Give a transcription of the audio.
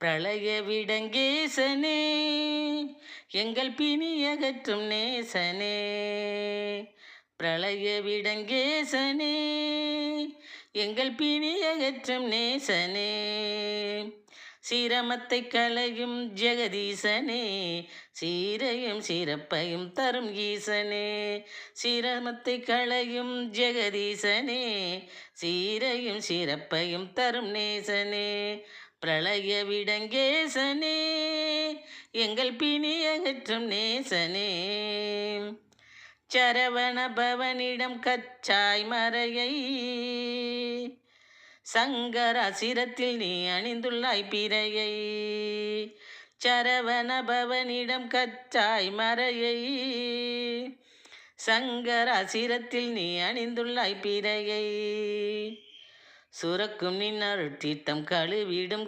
பிரளய விடங்கேசனே எங்கள் பிணி அகற்றும் நேசனே. பிரளய விடங்கேசனே எங்கள் பிணி அகற்றும் நேசனே. சிரமத்தை களையும் ஜெகதீசனே சீரையும் சிறப்பையும் தரும் ஈசனே. சிரமத்தை களையும் ஜெகதீசனே சீரையும் சிறப்பையும் தரும் நேசனே. பிரளய விடங்கேசனே எங்கள் பிணி அகற்றும் நேசனே. சரவண பவனிடம் கச்சாய் மறையை சங்கர சிரத்தில் நீ அணிந்துள்ளாய் பிறையை. சரவண பவனிடம் கச்சாய் மறையை சங்கர சிரத்தில் நீ அணிந்துள்ளாய் பிறையை. சுரக்கும் நின் அருட்தீர்த்தம் கழுவிடும்